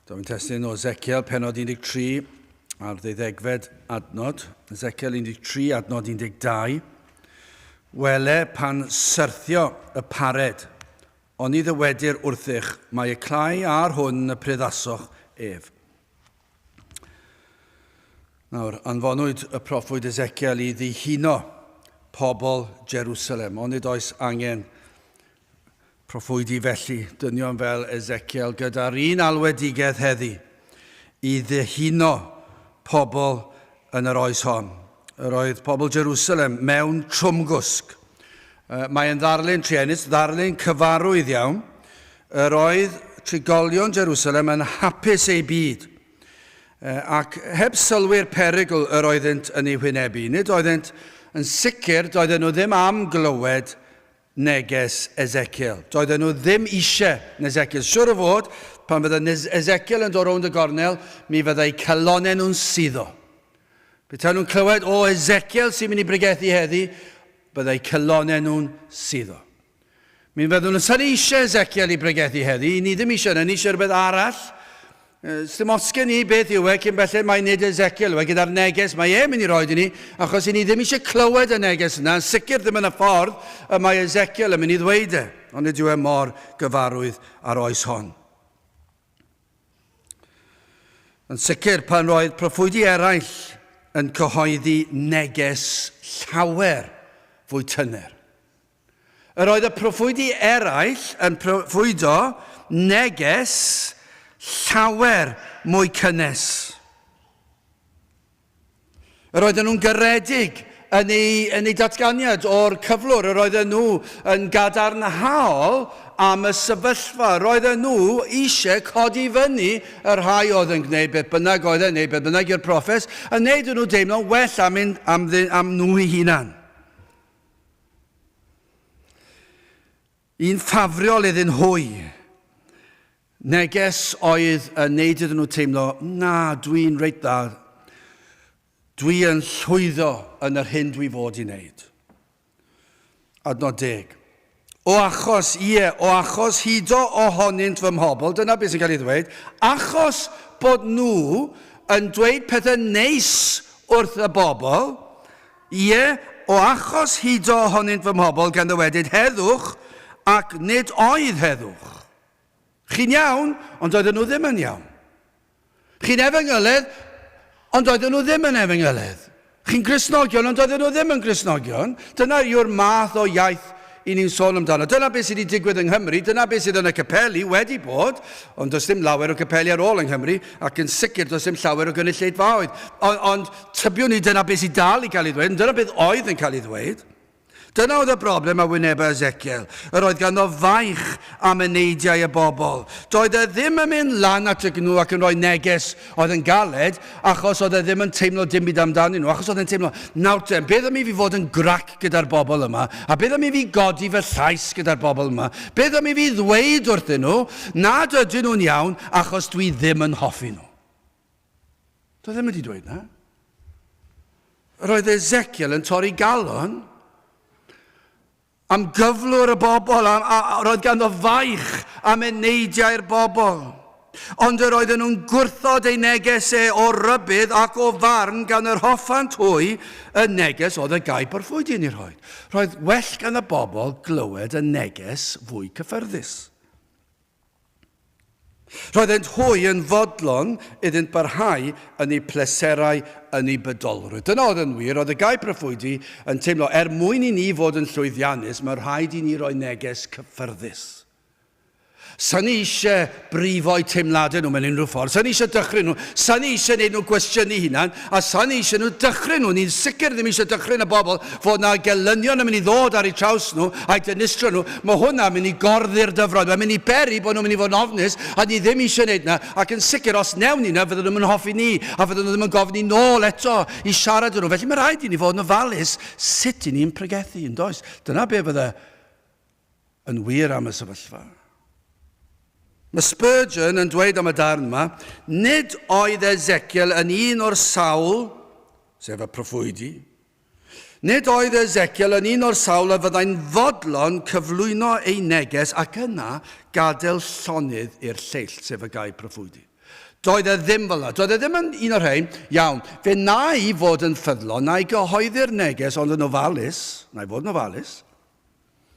Dwi'n testyn o Eseciel, penod 13 ar 12 adnod. Eseciel 13, adnod 12. Wele pan syrthio y pared, ond i ddywedir wrthych, mae y clai ar hwn y pryddasoch ef. Nawr, anfonwyd y proffwyd Eseciel i ddihuno pobl Jerusalem, ond nid oes angen proffwydi felly, dynion fel Eseciel gyda'r un alwedigaeth heddi i ddihuno pobl yn yr oes hon. Yr oedd pobl Jerusalem mewn trwmgwsg. Mae'n ddarlun trienus, ddarlun cyfarwydd iawn. Yr oedd trigolion Jerusalem yn hapus ei byd. Ac heb sylwi'r perygl yr oeddent yn ei wynebu. Nid oeddent yn sicr, doedden nhw ddim am glywed neges Eseciel. Doedden nhw ddim eisiau Eseciel. Siwr o fod, pan fydde Eseciel yn dod rownd y gornel, mi fyddai calonau nhw'n suddo. Petai nhw'n clywed o Eseciel sy'n mynd i bregethu heddi, byddai calonau nhw'n suddo. Mi fyddwn nhw'n sy'n eisiau Eseciel i bregethu heddi, ni ddim eisiau yna, ni eisiau rhywbeth arall. Sdim osgen ni beth yw e, cyn belled mae nid Eseciel yw e, gyda'r neges mae mynd i roed i ni, achos i ni ddim eisiau clywed y neges yna, yn sicr ddim yn y ffordd y mae Eseciel yn mynd i ddweud e, ond nid yw e mor gyfarwydd ar oes hon. Yn sicr pan roedd proffwydi eraill yn cyhoeddi neges llawer fwy tynner. Yr oedd y proffwydi eraill yn proffwydo neges llawer mwy cynnes. Yr oedden nhw'n garedig yn ei datganiad o'r cyflwr. Yr oedden nhw yn gadarnhaol am y sefyllfa. Yr oedden nhw eisiau codi fyny yr rhai oedd yn gwneud beth bynnag oedd yn gwneud beth bynnag i'r proffes, yn neud nhw deimlo well am nhw eu hunan. Un ffafriol iddyn hwy. Neges oedd yn neud iddyn nhw teimlo, na, dwi'n reit dda. Dwi yn llwyddo yn yr hyn dwi fod i wneud. Adnod 10. O achos hydo ohonynt fy mhobl, dyna beth sy'n cael ei ddweud, achos bod nhw yn dweud pethau neis wrth y bobl, o achos hydo ohonynt fy mhobl, gan ddweud heddwch, ac nid oedd heddwch. Chi'n iawn, ond doedden nhw ddim yn iawn. Chi'n efengylydd, ond doedden nhw ddim yn efengylydd. Chi'n Gristnogion, ond doedden nhw ddim yn Gristnogion. Dyna yw'r math o iaith i ni'n sôn amdano. Dyna beth sydd wedi digwydd yng Nghymru, dyna beth sydd yn y capeli wedi bod, ond does dim lawer o capeli ar ôl yng Nghymru, ac yn sicr does dim llawer o gynulleidfaoedd. Ond tybiwn ni dyna beth sydd dal i cael ei ddweud, dyna beth oedd yn cael ei ddweud. Dyna oedd y broblem a wynebau Eseciel. Yr oedd ganddo faich am y neidiau y bobl. Doedd e ddim yn mynd lan at y nhw ac yn rhoi neges oedd yn galed, achos oedd e ddim yn teimlo dim byd amdanyn nhw, achos oedd e'n teimlo, nawr te, beth am i fi fod yn grac gyda'r bobl yma, a beth am i fi godi fy llais gyda'r bobl yma, beth am i fi ddweud wrthyn nhw, nad ydyn nhw'n iawn, achos dwi ddim yn hoffi nhw. Doedd ddim wedi dweud na. Roedd Eseciel yn torri galon am gyflwr y bobl, roedd ganddo faich am eneidiau'r bobl. Ond yr oedden nhw'n gwrthod ei neges o rybydd ac o farn gan yr hoffant hwy y neges oedd y gai porffwydi ni roed. Roedd well gan y bobl glywed y neges fwy cyffyrddus. Roeddent hwy yn fodlon iddynt barhau yn eu pleserau yn eu bydolrwydd. Dyna oedd yn wir, oedd y gai proffwydi yn teimlo, mwyn i ni fod yn llwyddiannus, mae rhaid i ni roi neges cyffyrddus. Sa'n ni eisiau brifo'i teimladau nhw mewn unrhyw ffordd, sa'n ni eisiau dychryn nhw, sa'n ni eisiau gwneud nhw gwestiynu hunan, a sa'n ni eisiau nhw dychryn nhw. Ni'n sicr ddim eisiau dychryn y bobl fod na gelynion yn mynd i ddod ar eu traws nhw a'i dynistro nhw. Mae hwnna'n mynd i gorddi'r dyfroedd, mae'n mynd i beri bod nhw'n mynd i fod yn ofnus, a ni ddim eisiau gwneud na, ac yn sicr os newn ni na, fydden nhw'n hoffi ni, a fydden nhw ddim yn gofyn ni nôl eto i siarad nhw. Felly mae rhaid i ni fod yn ofalus sut i ni'n pregethu, yn does? Dyna be fydde yn wir am y sefyllfa. Mae Spurgeon yn dweud am y darn yma, nid oedd Eseciel yn un o'r sawl, sef y proffwydi, nid oedd Eseciel yn un o'r sawl a fyddai'n fodlon cyflwyno ei neges ac yna gadael llonydd i'r lleill, sef y gai proffwydi. Doedd e ddim fel yna. Doedd e ddim yn un o'r rhain, iawn, fe na i fod yn ffyddlon, na i gyhoeddi'r neges, ond yn ofalus, na i fod yn ofalus,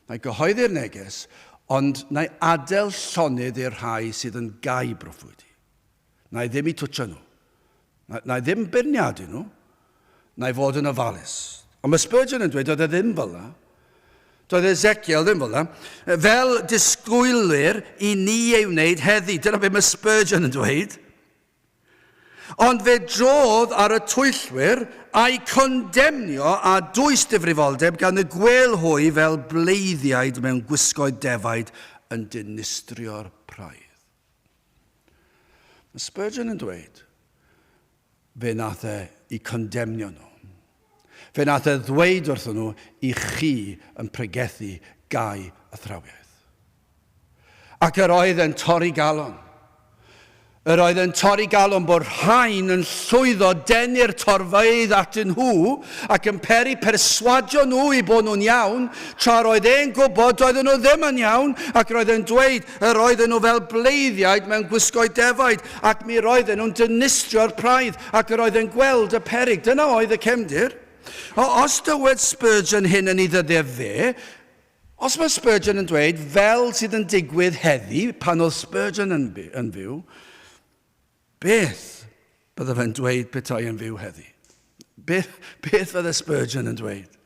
na i gyhoeddi'r neges, ond na i adael llonydd i'r rhai sydd yn gau broffwydi. Na i ddim i twtio nhw. Na i ddim beirniadu nhw. Na i fod yn ofalus. Ond mae Spurgeon yn dweud, doedd e ddim fel yna. Doedd Eseciel ddim fel yna. Fel disgwylwyr i ni ei wneud heddi. Dyna beth mae Spurgeon yn dweud. Ond fe drodd ar y twyllwyr a'i condemnio a dwys difrifoldeb gan y gwelhwy fel bleiddiaid mewn gwisgoedd defaid yn dinistrio'r praidd. Mae Spurgeon yn dweud, fe nath e i condemnio nhw. Fe nath e ddweud wrthyn nhw i chi yn pregethu gau athrawiaeth. Ac yr oedd yn torri galon. Yr oedd yn torri galon bod rhain yn llwyddo denu'r torfeydd atyn nhw ac yn peri perswadio nhw i bod nhw'n iawn, tra'r oedd e'n gwybod doedden nhw ddim yn iawn ac roedd e'n dweud yr oedden nhw fel bleiddiaid mewn gwisgoedd defaid ac mi roedden nhw'n dinistrio'r praidd ac yr oedd e'n gweld y peryg. Dyna oedd y cefndir. Os dywed Spurgeon hyn yn ei ddyddiau fe, os mae Spurgeon yn dweud fel sydd yn digwydd heddi pan oedd Spurgeon yn fyw, beth bydde fe'n dweud petai yn fyw heddi? Beth fydde Spurgeon yn dweud?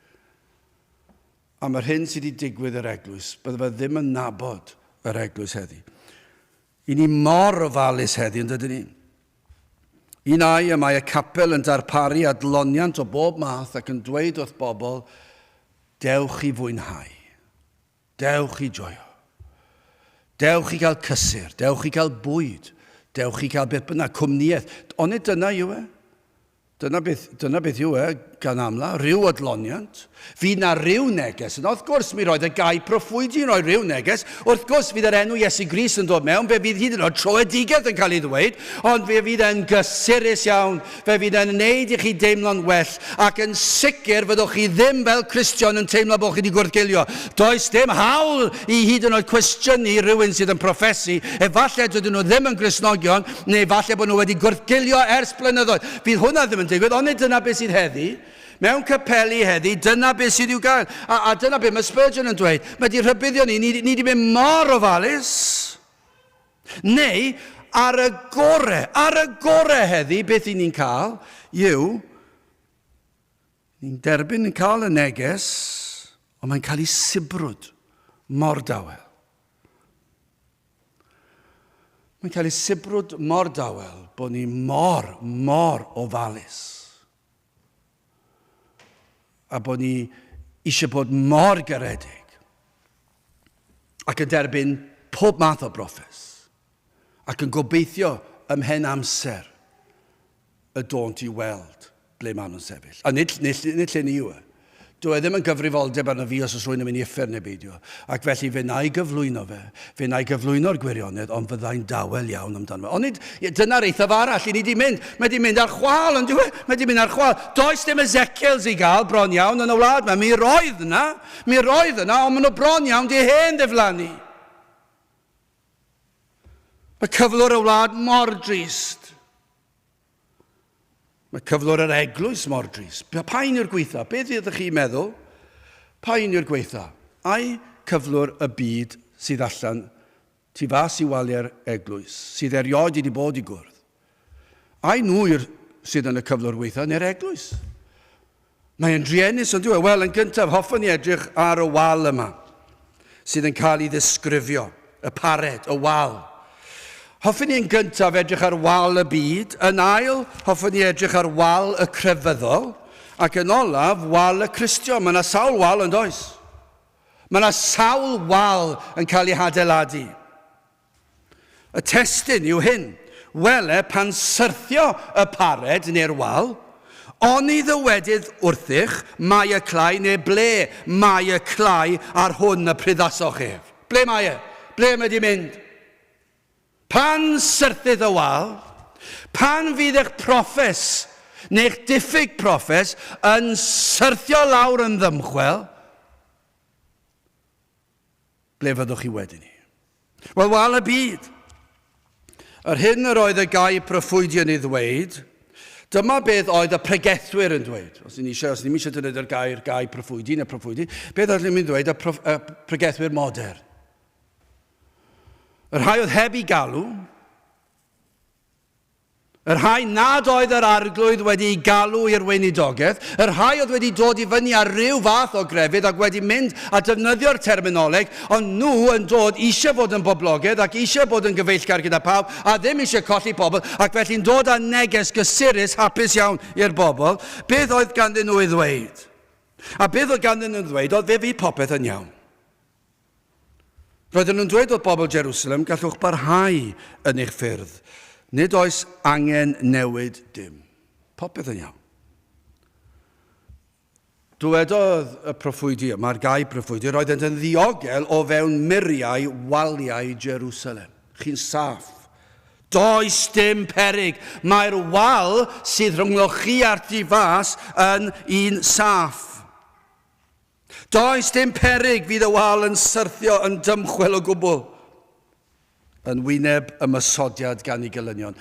Am yr hyn sydd wedi digwydd yr eglwys, bydde fe ddim yn nabod yr eglwys heddi. I ni mor ofalus heddi, yn dydyn ni. Emynau Capel yn darparu adloniant o bob math ac yn dweud wrth bobl, dewch i fwynhau, dewch i joio, dewch i gael cysur, dewch i gael bwyd, dewch i gael beth bynnag, cwmniaeth. Ond dyna yw e. Dyna beth yw e, gan amla, rhyw adloniant. Fydd na ryw neges. Yn wrth gwrs, mi roedd y gau proffwydi yn rhoi ryw neges. Wrth gwrs, fydd yr enw Iesu Grist yn dod mewn. Fe fydd hyd yn oed troedigedd yn cael ei ddweud. Ond fe fydd e'n gysurus iawn. Fe fydd e'n neud i chi deimlo'n well. Ac yn sicr, fyddwch chi ddim fel Cristion yn teimlo bod chi wedi gwrthgilio. Does dim hawl i hyd yn oed cwestiynu rhywun sydd yn proffesu. Efallai dydyn nhw ddim yn Gristnogion, neu efallai bod nhw wedi gwrthgilio ers blynyddoedd. Fydd hwnna ddim yn digwydd, ond dyna beth sydd heddi. Mewn capeli heddi, dyna beth sydd i'w gael. A dyna beth mae Spurgeon yn dweud. Mae di rhybuddio ni wedi mynd mor ofalus. Neu, ar y gorau heddi, beth i ni'n cael, yw, ni'n derbyn yn cael y neges, ond mae'n cael ei sibrwd mor dawel. Mae'n cael ei sibrwd mor dawel bod ni mor ofalus. A bod ni eisiau bod mor garedig ac yn derbyn pob math o broffes ac yn gobeithio ymhen amser y dont i weld ble maen nhw'n sefyll. A nid lle ni yw e. Dwi ddim yn gyfrifoldeb arno fi os oes rwy'n yn mynd i effer neu beidio. Ac felly fe na i gyflwyno fe. Fe na i gyflwyno'r gwirionedd, ond fyddai'n dawel iawn amdano fe. Ond dyna'r eithaf arall i ni wedi mynd. Mae wedi mynd ar chwal, ond mae wedi mynd ar chwal. Does dim Eseciels i gael bron iawn yn y wlad yma. Mi roedd yna, ond maen nhw bron iawn di hen ddiflannu. Mae cyflwr y wlad mor drist. Mae cyflwr yr eglwys mor drist. Pa'n yw'r gweitha? Beth ydych chi'n meddwl? Pa'n yw'r gweitha? Ai cyflwr y byd sydd allan tu fas i waliau'r eglwys, sydd erioed wedi bod i gwrdd? Ai nhw sydd yn y cyflwr weitha neu'r eglwys? Mae'n driennus ond dwi'n wel, yn gyntaf, hoffwn ni edrych ar y wal yma, sydd yn cael ei ddisgrifio, y pared, y wal. Hoffwn ni yn gyntaf edrych ar wal y byd, yn ail, hoffwn ni edrych ar wal y crefyddol, ac yn olaf, wal y Cristion. Mae yna sawl wal yn does. Mae yna sawl wal yn cael ei hadeiladu. Y testun yw hyn. Wele pan syrthio y pared neu'r wal, oni ddywedydd wrthych, mae y clai neu ble mae y clai ar hwn y pryddasoch ef. Ble mae e? Ble mae di mynd? Pan syrthydd y wal, pan fydd eich proffes neu'ch diffyg proffes yn syrthio lawr yn ddymchwel, ble fyddwch chi wedyn ni? Wel, wal y byd. Yr hyn yr oedd y gair proffwydio yn ei ddweud, dyma beth oedd y pregethwyr yn dweud. Os ni'n eisiau defnyddio'r gair proffwydi neu proffwydi, beth oedd ni'n mynd dweud y pregethwyr modern. Yr rhai oedd heb ei galw, yr rhai nad oedd yr arglwydd wedi ei galw i'r weinidogaeth, yr rhai oedd wedi dod i fyny ar ryw fath o grefydd ac wedi mynd a defnyddio'r terminoleg, ond nhw yn dod eisiau bod yn boblogaidd ac eisiau bod yn gyfeillgar gyda pawb a ddim eisiau colli pobl ac felly'n dod â neges gysurus hapus iawn i'r bobl. Beth oedd ganddyn nhw i ddweud? A beth oedd ganddyn nhw i ddweud? Oedd fe fi popeth yn iawn. Roedden nhw'n dweud oedd bobl Jerusalem gallwch barhau yn eich ffyrdd. Nid oes angen newid dim. Popeth yn iawn. Dywedodd y proffwydi, mae'r gair proffwydi, roedd yn ddiogel o fewn muriau waliau Jerusalem. Chi'n saff. Does dim peryg. Mae'r wal sydd rhwngloch chi a'r tu fas yn un saff. Does dim peryg fydd y wal yn syrthio yn dymchwel o gwbl. Yn wyneb y mysodiad gan ei gelynion.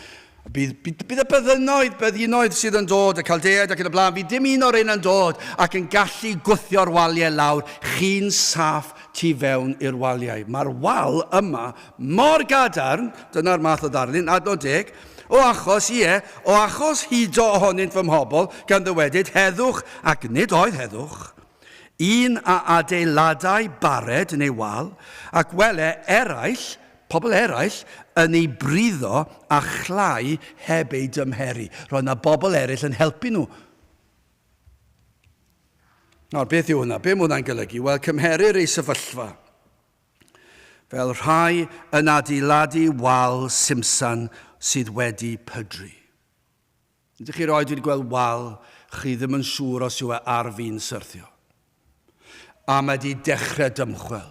Bydd y byddinoedd sydd yn dod, y caldeaid ac yn y blaen, bydd dim un o'r un yn dod ac yn gallu gwthio'r waliau lawr. Chi'n saff tu fewn i'r waliau. Mae'r wal yma mor gadarn, dyna'r math o ddarlun, adnod 10, o achos hydo ohonynt fy mhobl, gan ddywedyd heddwch ac nid oedd heddwch, un a adeiladau bared neu wal, ac wele eraill, pobl eraill yn ei briddo a chlai heb ei dymheru. Roedd yna bobl eraill yn helpu nhw. Nawr, beth yw hwnna? Be mae hwnna'n golygu? Wel, cymherir ei sefyllfa. Fel rhai yn adeiladu wal simsan sydd wedi pydru. Ydych chi roed wedi gweld wal, chi ddim yn siŵr os yw e ar fi'n syrthio. A mae wedi dechrau dymchwel.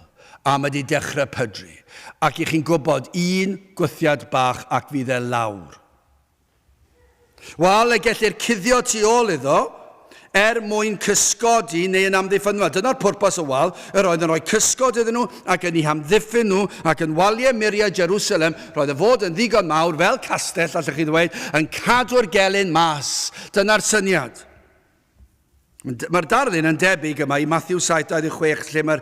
A mae wedi dechrau pydru. Ac i chi'n gwybod un gwthiad bach ac fydd e lawr. Wal y gellir cuddio tu ôl iddo mwyn cysgodi neu yn amddiffynfa. Dyna'r pwrpas o wal, yr oedd yn rhoi cysgod iddyn nhw ac yn ei hamddiffyn nhw ac yn waliau muriau Jerusalem, roedd y fod yn ddigon mawr fel castell, allwch chi ddweud, yn cadw'r gelyn mas. Dyna'r syniad. Mae'r darlun yn debyg yma i Matthew 7:26 lle mae'r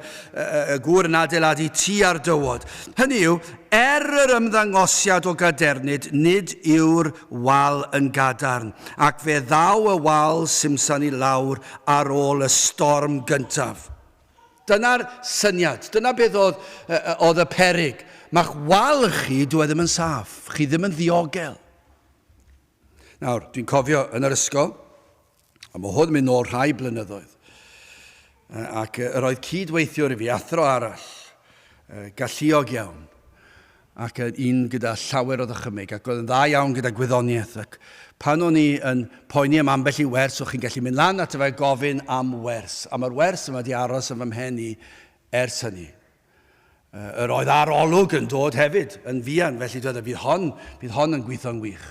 gŵr yn adeiladu tŷ ar dywod. Hynny yw, yr ymddangosiad o gadernid nid yw'r wal yn gadarn ac fe ddaw y wal simsan i lawr ar ôl y storm gyntaf. Dyna'r syniad, dyna beth oedd y peryg. Mae'ch wal chi dwi ddim yn saff, chi ddim yn ddiogel. Nawr, dwi'n cofio yn yr ysgol, a mae hwn yn mynd nôl rhai blynyddoedd. Ac yr oedd cydweithiwr i fi, athro arall, galluog iawn, ac un gyda llawer o ddychymyg, ac oedd yn dda iawn gyda gwyddoniaeth. Ac pan o'n i yn poeni am ambell i wers, o'ch chi'n gallu mynd lan at y fe gofyn am wers. A mae'r wers yma di aros yn fy mhen i ers hynny. Yr oedd arolwg yn dod hefyd, yn fian, felly dweud, bydd hon yn gweithio'n wych.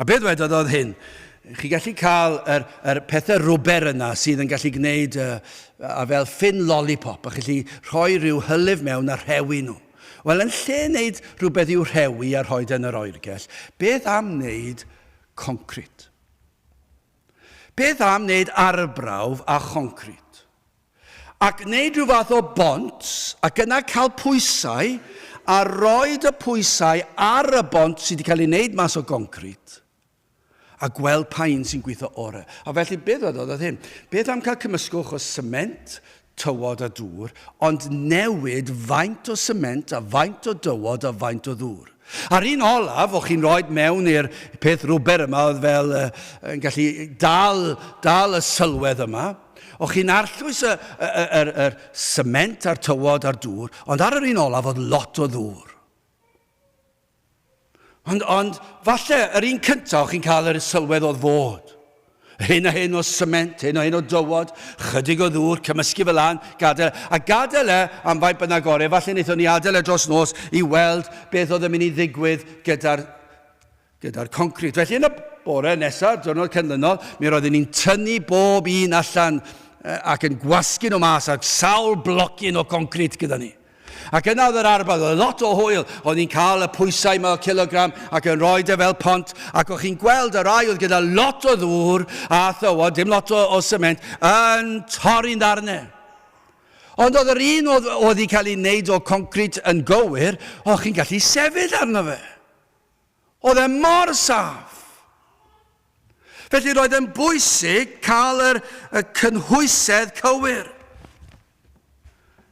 A beth dwedodd oedd hyn? Chi gallu cael yr pethau rwber yna sydd yn gallu gwneud a fel ffyn lollipop a chi rhoi rhyw hylif mewn a rhewi nhw. Wel, yn lle wneud rhywbeth i'w rhewi a rhoi yn yr oergell, beth am wneud concrit? Beth am wneud arbrawf a concrit? Ac wneud rhyw fath o bont ac yna cael pwysau a roed y pwysau ar y bont sydd wedi cael ei wneud mas o concrit a gweld pa un sy'n gweithio orau. A felly, beth oedd hyn? Beth am cael cymysgwch o sement, tywod a dŵr, ond newid faint o sement a faint o dywod a faint o ddŵr. A'r un olaf, o'ch chi'n rhoi mewn i'r peth rwber yma, oedd fel yn gallu dal y sylwedd yma, o'ch chi'n arllwys yr sement a'r tywod a'r dŵr, ond ar yr un olaf oedd lot o ddŵr. Ond falle, yr un cyntaf, chi'n cael yr sylwedd oedd fod. Hyn a hyn o sement, hyn a hyn o dywod, chydig o ddŵr, cymysgu fel lan, gadael. A gadael am faint bynnag gorau, falle wnaethon ni adael dros nos i weld beth oedd yn mynd i ddigwydd gyda'r concrit. Felly yn y bore nesaf, diwrnod canlynol, mi roedden ni'n tynnu bob un allan ac yn gwasgu nhw mas ac sawl blocyn o concrit gyda ni. Ac yna oedd yr arbad, oedd lot o hwyl, oedd ni'n cael y pwysau 1 kilogram ac yn rhoi e fel pont, ac o'ch chi'n gweld y rai oedd gyda lot o ddŵr a thywod, dim lot o sement, yn torri'n darnau. Ond oedd yr un oedd wedi cael ei wneud o concrit yn gywir, o'ch chi'n gallu sefyll arno fe. Oedd e mor saff. Felly roedd yn bwysig cael y cynhwysedd cywir.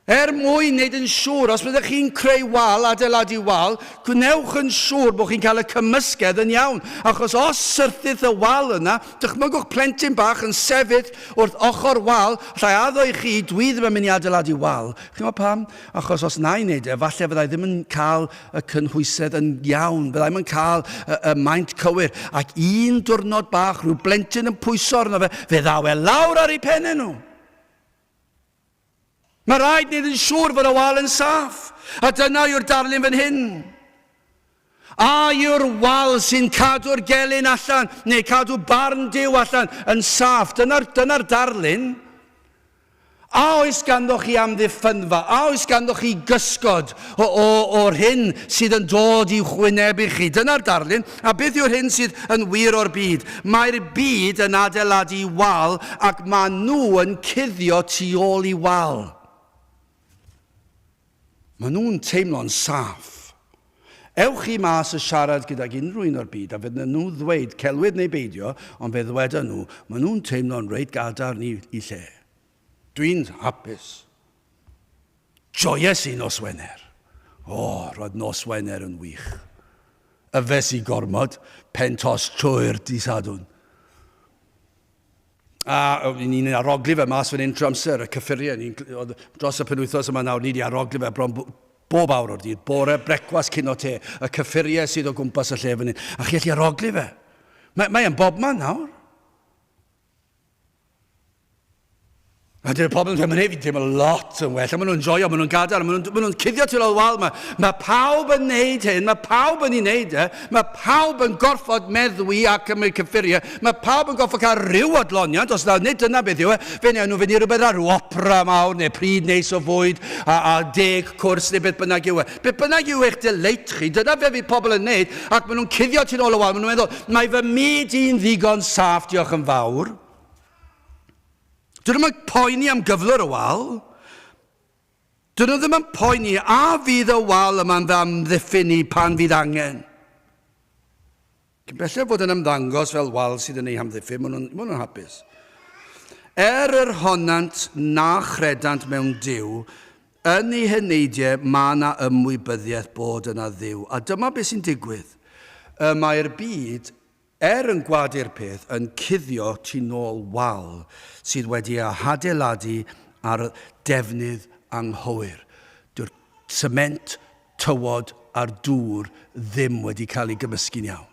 Mwyn wneud yn siŵr, os byddwch chi'n creu wal, adeiladu wal, gwnewch yn siŵr bod chi'n cael y cymysgedd yn iawn. Achos os syrthydd y wal yna, dychmygwch plentyn bach yn sefyll wrth ochr wal, llai addo i chi, dwi ddim yn mynd i adeiladu wal. Chi'n gwybod pam? Achos os na i wneud falle fyddai ddim yn cael y cynhwysedd yn iawn, byddai ddim yn cael y maint cywir. Ac un diwrnod bach, rhyw blentyn yn pwyso arno fe, fe ddaw e lawr ar ei pennau nhw. Mae rhaid wneud yn siŵr fod y wal yn saff. A dyna yw'r darlun fan hyn. A yw'r wal sy'n cadw'r gelyn allan, neu cadw barn Duw allan yn saff. Dyna'r darlun. A oes ganddoch chi amddiffynfa, a oes ganddoch chi gysgod o'r hyn sydd yn dod i'w chwynebu chi. Dyna'r darlun. A beth yw'r hyn sydd yn wir o'r byd? Mae'r byd yn adeiladu wal ac mae nhw yn cuddio tu ôl i wal. Maen nhw'n teimlo'n saff. Ewch chi mas y siarad gydag unrhyw un o'r byd, a fydden nhw ddweud, celwydd neu beidio, ond fe ddweda nhw, maen nhw'n teimlo'n reit gadarn i lle. Dwi'n hapus. Joyous i nos Wener. Roedd nos Wener yn wych. Yfes i gormod, pentos trwy'r disadwn. A ni'n arogli fe mas fan hyn trwy amser, y cyffuriau. Dros y penwythnos yma nawr, ni wedi arogli fe bron bob awr o'r dydd. Bore brecwas cyn o te, y cyffuriau sydd o gwmpas y lle fan hyn. A chi allu arogli fe. Mae yn bobman nawr. A dyna'r problem dwi'n mynd i ddim lot yn well. A maen nhw'n joio, maen nhw'n gadar, maen nhw'n cuddio tu'r ôl wal yma. Mae pawb yn neud hyn, mae pawb yn ei wneud e. Mae pawb yn gorfod meddwi ac ymwneud cyffuriau. Mae pawb yn gorfod cael rhyw odloniant, os na, nid dyna beth yw e. Fe neu nhw fynd i rhywbeth ar opera mawr, neu pryd neis o fwyd, a 10 cwrs, neu beth bynnag yw e. Beth bynnag yw eich dyleit chi, dyna fe fydd pobl yn neud, ac maen nhw'n cuddio tu'r ôl y wal. Maen nhw'n meddwl, mae fy myd i'n ddigon saff, diolch yn fawr. Dyn nhw'n poeni am gyflwr y wal. Dyn nhw ddim yn poeni a fydd y wal yma'n amddiffyn i pan fydd angen. Cyn bellaf fod yn ymddangos fel wal sydd yn ei hamddiffyn, maen nhw'n hapus. Yr honant na chredant mewn Duw, yn ei heneidiau mae yna ymwybyddiaeth bod yna Dduw. A dyma beth sy'n digwydd. Mae'r byd yn gwadu'r peth yn cuddio tu nôl wal sydd wedi adeiladu ar defnydd anghywir. Dyw'r sement, tywod a'r dŵr ddim wedi cael ei gymysgu'n iawn.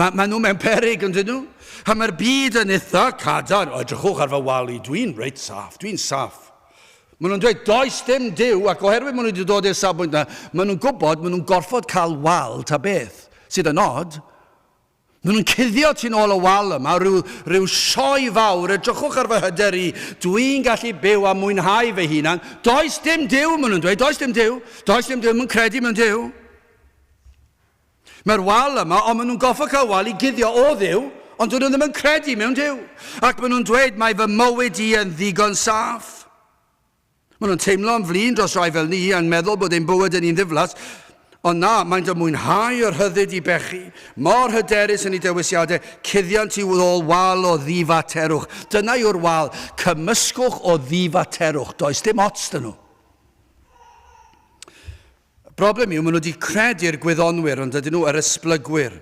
Mae nhw mewn peryg yn dyn nhw. A mae'r byd yn eitha cadar. Edrychwch ar fy wal i, dwi'n reit saff, dwi'n saff. Maen nhw'n dweud, does dim Duw, ac oherwydd maen nhw wedi dod i'r safbwynt yna, maen nhw'n gwybod, maen nhw'n gorfod cael wal ta beth, sydd yn od. Maen nhw'n cuddio tu'n ôl y wal yma, rhyw sioe fawr, edrychwch ar fy hyder i, dwi'n gallu byw a mwynhau fy hunan. Does dim Duw, maen nhw'n dweud, does dim Duw, maen credu mewn Duw. Mae'r wal yma, ond maen nhw'n goffa cael wal i guddio o Dduw, ond dyn nhw ddim yn credu mewn Duw. Ac maen nhw'n dweud, mae fy mywyd i yn ddigon saff. Maen nhw'n teimlo yn flin dros rai fel ni, a'n meddwl bod ein bywyd yn un ddiflas. Ond na, mae'n dy mwynhau yr hyddid i bechu, mor hyderus yn ei dewisiadau, cuddiant i ôl wal o ddifaterwch. Dyna yw'r wal, cymysgwch o ddifaterwch, does dim ots dyn nhw. Y broblem yw, maen nhw wedi credu'r gwyddonwyr, ond ydyn nhw yr esblygwyr.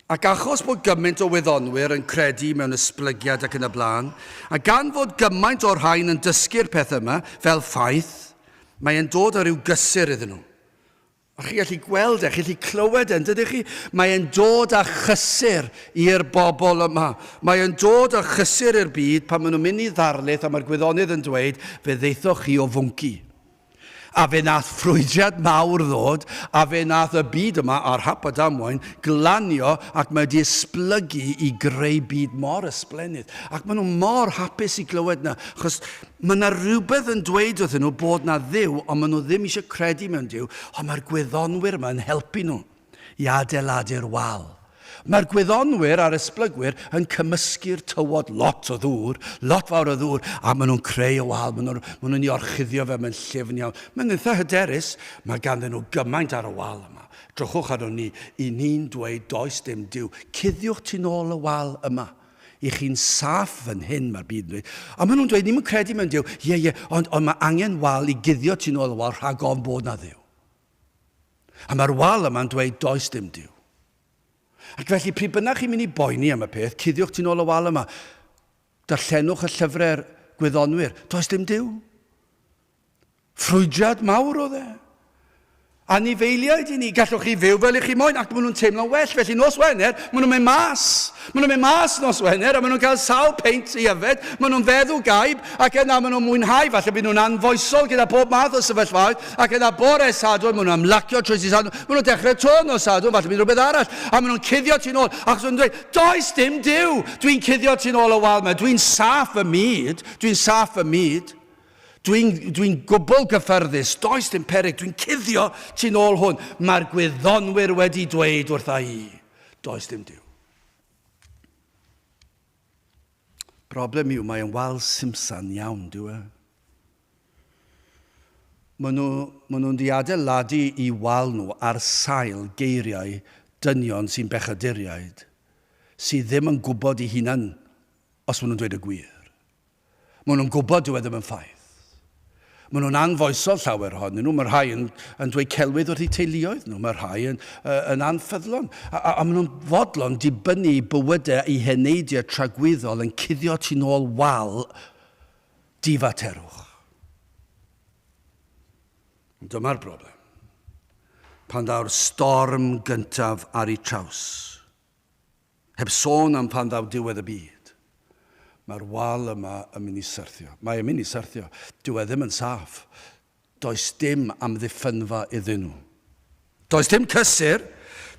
Ac achos bod gymaint o wyddonwyr yn credu mewn esblygiad ac yn y blaen, a gan fod gymaint o'r rhain yn dysgu'r peth yma fel ffaith, mae'n dod â rhyw gysur iddyn nhw. A chi gallu gweld chi gallu clywed dydych chi? Mae'n dod â chysur i'r bobl yma. Mae'n dod â chysur i'r byd pan maen nhw'n mynd i ddarlith a mae'r gwyddonydd yn dweud, fe ddeithoch chi o fwnci. A fe nath ffrwydriad mawr ddod, a fe nath y byd yma ar hap a damwain glanio ac mae di esblygu i greu byd mor ysblenydd. Ac maen nhw mor hapus i glywed na, achos mae yna rhywbeth yn dweud wrthyn nhw bod na ddiw, ond maen nhw ddim eisiau credu mewn diw, ond mae'r gwyddonwyr yma'n helpu nhw i adeiladu'r wal. Mae'r gwyddonwyr a'r esblygwyr yn cymysgu'r tywod lot o ddŵr, lot fawr o ddŵr, a maen nhw'n creu o wal, maen nhw'n i orchuddio fe mewn llyfn iawn. Mae'n eitha hyderus, mae ganddyn nhw gymaint ar y wal yma. Drychwch ar ni, i ni'n dweud does dim diw. Cuddiwch tu nôl y wal yma. I chi'n saff fan hyn mae'r byd yn dweud. A maen nhw'n dweud, ni'n credu mewn diw, ond mae angen wal i guddio tu nôl y wal rhag ofn bod na ddiw. A mae'r wal yma'n dweud does dim diw. Ac felly, pryd bynnag chi'n mynd i boeni am y peth, cuddiwch tu nôl y wal yma. Darllenwch y llyfrau'r gwyddonwyr. Does dim diw. Ffrwydriad mawr o dde. Anifeiliaid i ni. Gallwch chi fyw fel i chi moyn, ac maen nhw'n teimlo'n well. Felly nos Wener, maen nhw'n mynd mas. Maen nhw'n mynd mas nos Wener, a maen nhw'n cael sawl peint i yfed. Maen nhw'n feddw gaib, ac yna maen nhw'n mwynhau. Falle bydd nhw'n anfoesol gyda pob math o sefyllfaoedd, ac yna bore Sadwrn, maen nhw'n amlacio trwy si Sadwrn. Maen nhw'n dechrau tôn o Sadwrn, falle bydd rhywbeth arall. A maen nhw'n cuddio tu nôl, ac nhw'n dweud, does dim diw. Dwi'n cuddio tu nôl o wal yma. Dwi'n saff y myd. Dwi'n gwbl gyffyrddus, does dim peryg, dwi'n cuddio tu nôl hwn. Mae'r gwyddonwyr wedi dweud wrtha i, does dim diw. Problem yw, mae'n wal simsan iawn, dyw e. Maen nhw'n di adeiladu i wal nhw ar sail geiriau dynion sy'n bechaduriaid, sydd ddim yn gwybod eu hunan os maen nhw'n dweud y gwir. Maen nhw'n gwybod dyw e ddim yn ffaith. Maen nhw'n anfoesol llawer ohonyn nhw. Mae'r rhai yn dweud celwydd wrth eu teuluoedd nhw. Mae'r rhai yn anffyddlon. A maen nhw'n fodlon dibynnu bywydau i heneidiau tragwyddol yn cuddio tu nôl wal difaterwch. Dyma'r broblem. Pan daw'r storm gyntaf ar ei traws. Heb sôn am pan daw diwedd y byd. Mae'r wal yma yn mynd i syrthio. Mae'n mynd i syrthio. Dyw e ddim yn saff. Does dim amddiffynfa iddyn nhw. Does dim cysur.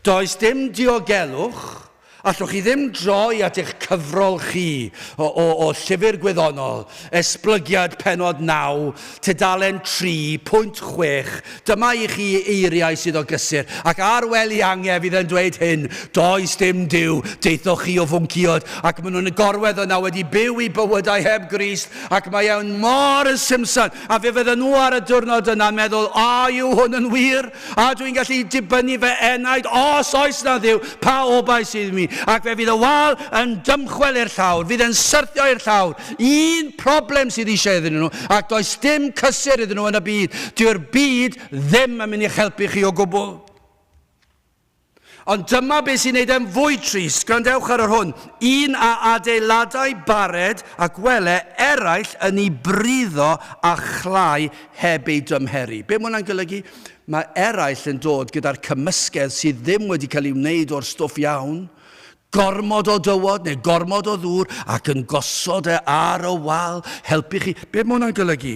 Does dim diogelwch. Allwch chi ddim droi at eich cyfrol chi o llyfr gwyddonol, esblygiad penod 9, tudalen 3, pwynt 6. Dyma i chi eiriau sydd o gysur. Ac ar wely angau fydd yn dweud hyn, does dim diw, deithoch chi o fwnciod. Ac maen nhw'n gorwedd yna wedi byw i bywydau heb Grist. Ac mae e'n mor yn simsan. A fe fydden nhw ar y diwrnod yna'n meddwl, yw hwn yn wir? A dwi'n gallu dibynnu fe enaid, os oes na ddiw, pa obau sydd mi? Ac fe fydd y wal yn dymchwel i'r llawr, fydd yn syrthio i'r llawr. Un problem sydd eisiau iddyn nhw, ac does dim cysur iddyn nhw yn y byd. Dyw'r byd ddim yn mynd i'ch helpu chi o gwbl. Ond dyma beth sy'n neud e'n fwy trist, gwrandewch ar yr hwn. Un a adeiladau bared a gwele eraill yn ei briddo a chlai heb ei dymheru. Be mae hwnna'n golygu? Mae eraill yn dod gyda'r cymysgedd sydd ddim wedi cael ei wneud o'r stwff iawn, gormod o dywod neu gormod o ddŵr, ac yn gosod e ar y wal, helpu chi. Be mae hwnna'n golygu?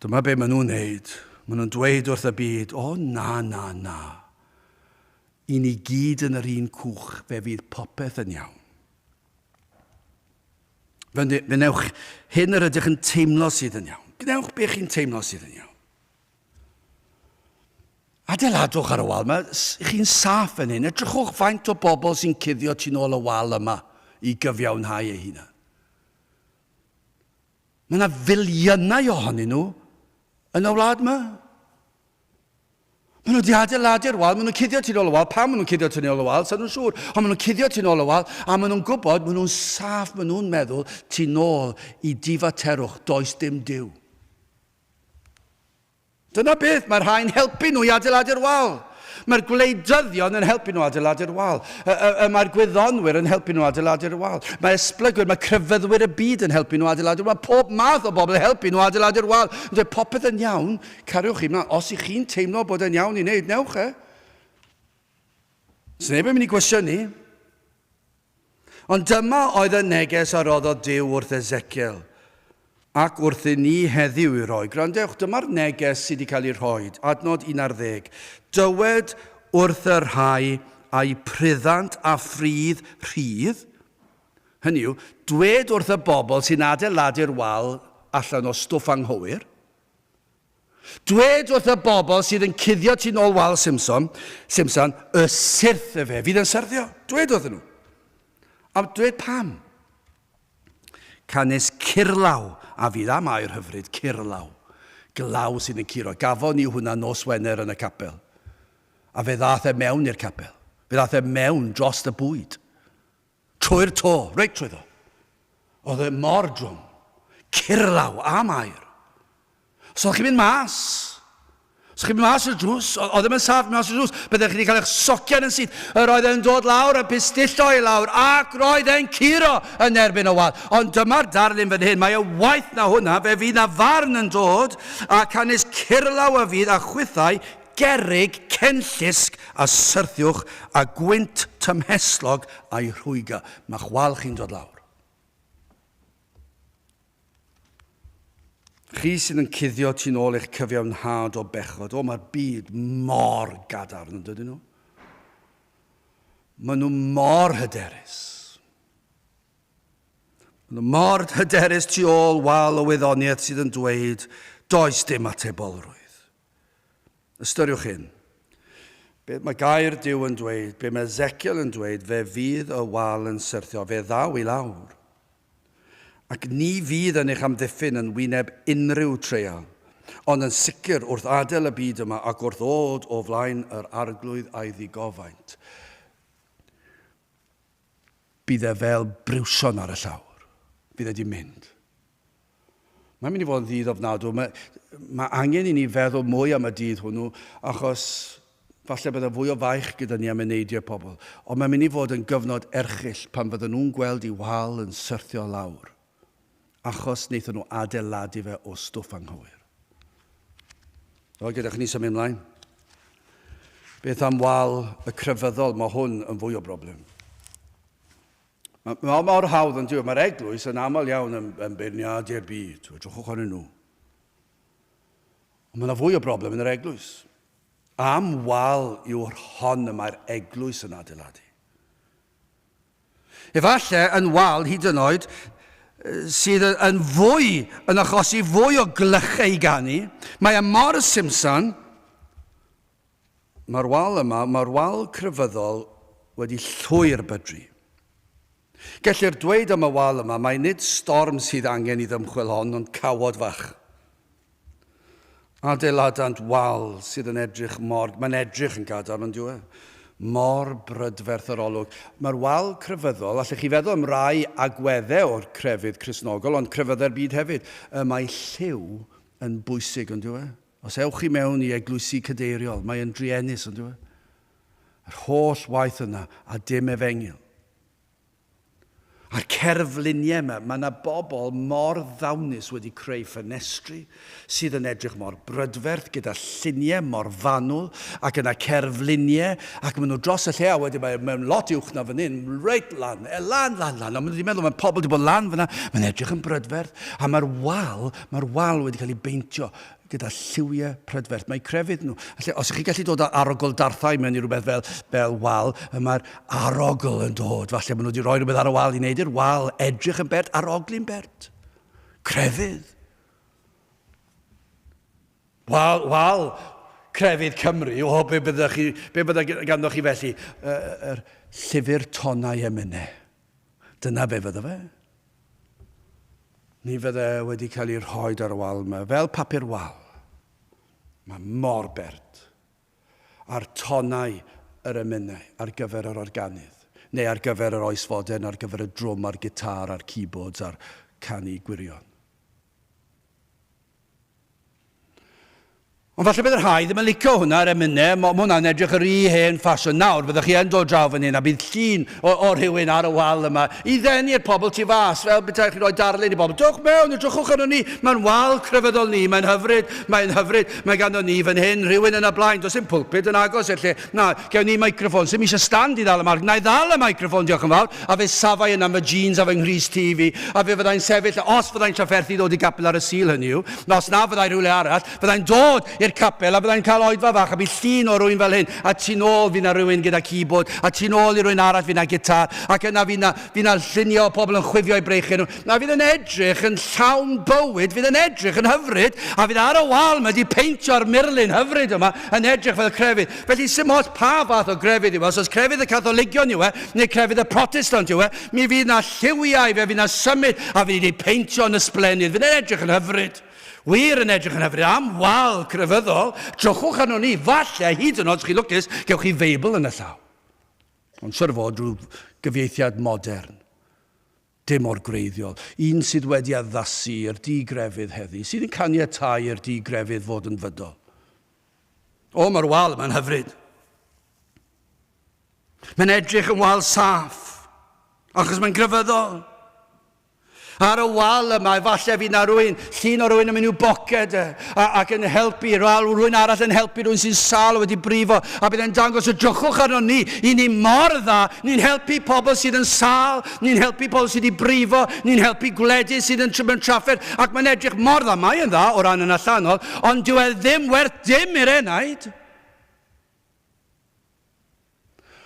Dyma be maen nhw'n neud. Maen nhw'n dweud wrth y byd, na. I ni gyd yn yr un cwch, fe fydd popeth yn iawn. Fe wnewch hyn yr ydych yn teimlo sydd yn iawn. Gnewch beth chi'n teimlo sydd yn iawn. Adeiladwch ar y wal yma, chi'n saff yn hyn. Edrychwch faint o bobl sy'n cuddio tu nôl y wal yma i gyfiawnhau eu hunan. Mae yna filiynau ohonyn nhw yn y wlad yma. Maen nhw wedi adeiladu'r wal, maen nhw'n cuddio tu nôl y wal. Pam maen nhw'n cuddio tu nôl y wal? Sa'n nhw'n siŵr. Ond maen nhw'n cuddio tu nôl y wal, a maen nhw'n gwybod, maen nhw'n saff, maen nhw'n meddwl tu nôl i difaterwch, does dim diw. Dyna beth, mae'r rhai'n helpu nhw i adeiladu'r wal. Mae'r gwleidyddion yn helpu nhw adeiladu'r wal. Mae'r gwyddonwyr yn helpu nhw adeiladu'r wal. Mae esblygwyr, mae crefyddwyr y byd yn helpu nhw adeiladu'r wal. Pob math o bobl yn helpu nhw adeiladu'r wal. Ond popeth yn iawn, cariwch chi. Os ych chi'n teimlo bod yn iawn i wneud, newch e. Sneb yn mynd i gwestiynnu. Ond dyma oedd y neges a roddodd Duw wrth Eseciel. Ac wrth i ni heddiw i roi. Grandewch, dyma'r neges sydd wedi cael ei rhoi. Adnod 11. Dywed wrth yr rhai a'i pryddant a ffridd rhydd. Hynny yw, dwed wrth y bobl sy'n adeiladu'r wal allan o stwff anghywir. Dwed wrth y bobl sydd yn cuddio tu nôl wal Simpson, y syrth y fe, fydd yn syrthio. Dwed wrth nhw. A dwed pam. Canes curlaw, a fydd am air hyfryd, curlaw. Glaw sydd yn curo. Gafon ni hwnna nos Wener yn y capel. A fe ddath e mewn i'r capel. Fe ddath e mewn dros y bwyd. Trwy'r to, reit trwyddo. Oedd e mor drwm. Curlaw am air. So chi'n mynd mas. So chi'n mynd mas o'r drws. Oedd e'n saff mas o'r drws. Byddech chi wedi cael eich socian yn sydd. Roedd e'n dod lawr a pistillo i lawr. Ac roedd e'n curo yn erbyn o wal. Ond dyma'r darlun fan hyn. Mae y waith na hwnna. Fe fydd na farn yn dod. A canis curlaw y fydd a chwythau gerig, cenllysg a syrthiwch a gwynt tymheslog a'i rhwyga. Mae chwal chi'n dod lawr. Chi sydd yn cuddio tu nôl eich cyfiawnhad o bechod. O, mae'r byd mor gadarn yn dydyn nhw. Maen nhw mor hyderus. Maen nhw mor hyderus tu ôl wal o wyddoniaeth sydd yn dweud does dim atebolrwydd. Ystyriwch hyn. Be mae gair Duw yn dweud, be mae Eseciel yn dweud, fe fydd y wal yn syrthio, fe ddaw i lawr. Ac ni fydd yn eich amddiffyn yn wyneb unrhyw treial, ond yn sicr wrth adael y byd yma ac wrth ddod o flaen yr arglwydd a'i ddigofaint. Bydd e fel briwsion ar y llawr. Bydd e di mynd. Mae'n mynd i fod yn ddydd ofnadw. Mae angen i ni feddwl mwy am y dydd hwnnw, achos falle bydde fwy o faich gyda ni am eneidio pobl. Ond mae'n mynd i fod yn gyfnod erchyll pan fydden nhw'n gweld i wal yn syrthio lawr. Achos wnaethon nhw adeiladu fe o stwff anghywir. O, gyda chi ni symud ymlaen. Beth am wal y crefyddol, mae hwn yn fwy o broblem. Mae mor hawdd yn diwy, mae'r eglwys yn aml iawn yn beirniadu'r byd. Drwchwch arnyn nhw. Ond mae yna fwy o broblem yn yr eglwys. Am wal yw'r hon y mae'r eglwys yn adeiladu. Efallai yn wal hyd yn oed sydd yn fwy, yn achosi fwy o glychau gani, mae y mor Simpson, mae'r wal yma, mae'r wal crefyddol wedi llwyr bydru. Gellir dweud am y wal yma, mae nid storm sydd angen i ddymchwel hon, ond cawod fach. Adeiladant wal sydd yn edrych mor, mae'n edrych yn gadar yn diwedd. Mor brydferth yr olwg. Mae'r wal crefyddol, allech chi feddwl am rai agweddau o'r crefydd Cristnogol, ond crefyddau'r byd hefyd. Mae lliw yn bwysig yn diwedd. Os ewch chi mewn i eglwysi cadeiriol, mae'n driennus yn diwedd. Yr holl waith yna, a dim efengil. A'r cerfluniau yma, mae yna bobl mor ddawnus wedi creu ffenestri sydd yn edrych mor brydferth gyda lluniau mor fanwl ac yna cerfluniau ac maen nhw dros y lle a wedi mewn lot uwch na fan hyn, reit lan. Ond maen nhw wedi meddwl, mae pobl wedi bod lan fyna, mae'n edrych yn brydferth a mae'r wal wedi cael ei beintio gyda lliwiau prydferth. Mae crefydd nhw. Os ych chi gallu dod â arogl darthau mewn i rhywbeth fel wal, mae'r arogl yn dod. Falle maen nhw wedi rhoi rhywbeth ar y wal i wneud i'r wal edrych yn bert, aroglu'n bert. Crefydd. Wal crefydd Cymru. O, be bydda ganddo chi felly? Yr llyfr tonau emynau. Dyna be fydda fe. Ni fydde wedi cael ei rhoi ar y wal yma, fel papur wal. Mae mor bert. A'r tonau yr emynau ar gyfer yr organydd, neu ar gyfer yr oesfoden, ar gyfer y drwm, a'r gitar, a'r keyboards, a'r canu gwirion. Ond falle bydd yr rhai ddim yn licio hwnna ar emynau, mae hwnna'n edrych yr hen ffasiwn nawr, byddwch chi yn dod draw fan hyn, a bydd llun o rhywun ar y wal yma, i ddenu'r pobl tu fas, fel bydde chi'n rhoi darlun i bobl. Dwch mewn, edrychwch arno ni, mae'n wal crefyddol ni, mae'n hyfryd, mae ganddo ni fan hyn, rhywun yn y blaen, does dim pwlpid yn agos, felly, na, gewn ni microffon, sy'n eisiau stand i ddal y marg, na i ddal y microffon, diolch yn fawr, a fe safai yna am y jeans a fy nghrys TV, a fe fyddai'n sefyll, os fyddai'n trafferthu ddod i Gapel ar y Sul hynny yw, os na fyddai rhywle arall, fyddai'n dod i'r capel a byddai'n cael oedfa fach a bydd llun o rywun fel hyn a tu nôl fydd na rywun gyda keyboard a tu nôl i rywun arall fydd na gitar ac yna fydd na llunio o pobl yn chwifio i breichyn nhw. Na fydd yn edrych yn llawn bywyd, fydd yn edrych yn hyfryd a fydd ar y wal yma di peintio'r murlun hyfryd yma yn edrych fel crefydd. Felly sy'n ots pa fath o grefydd yw, os crefydd y Catholigion yw neu crefydd y Protestant yw mi fydd na lliwiau fe, fydd na symud a fydd wedi peintio yn ysblenydd, fydd yn edrych yn hyfryd. Wir yn edrych yn hyfryd am wal crefyddol, trwchwch arno ni, falle hyd yn oed, os chi lwcus, gewch chi Feibl yn y llaw. Ond sy'n fod drwy gyfieithiad modern, dim o'r greiddiol, un sydd wedi addasu i'r digrefydd heddi, sydd yn caniatáu i'r digrefydd fod yn fydol. O, mae'r wal yma'n hyfryd. Mae'n edrych yn wal saff, achos mae'n grefyddol. Ar y wal yma, falle fydd na rywun, llun o rywun yn mynd i'w boced ac yn helpu, rhywun arall yn helpu rhywun sy'n sal wedi brifo, a bydd e'n dangos y drychwch arno ni, i ni mor dda, ni'n helpu pobl sydd yn sal, ni'n helpu pobl sydd wedi brifo, ni'n helpu gwledydd sydd yn traffer, ac mae'n edrych mor dda, mae yn dda o ran yn allanol, ond dyw e ddim werth dim i'r enaid.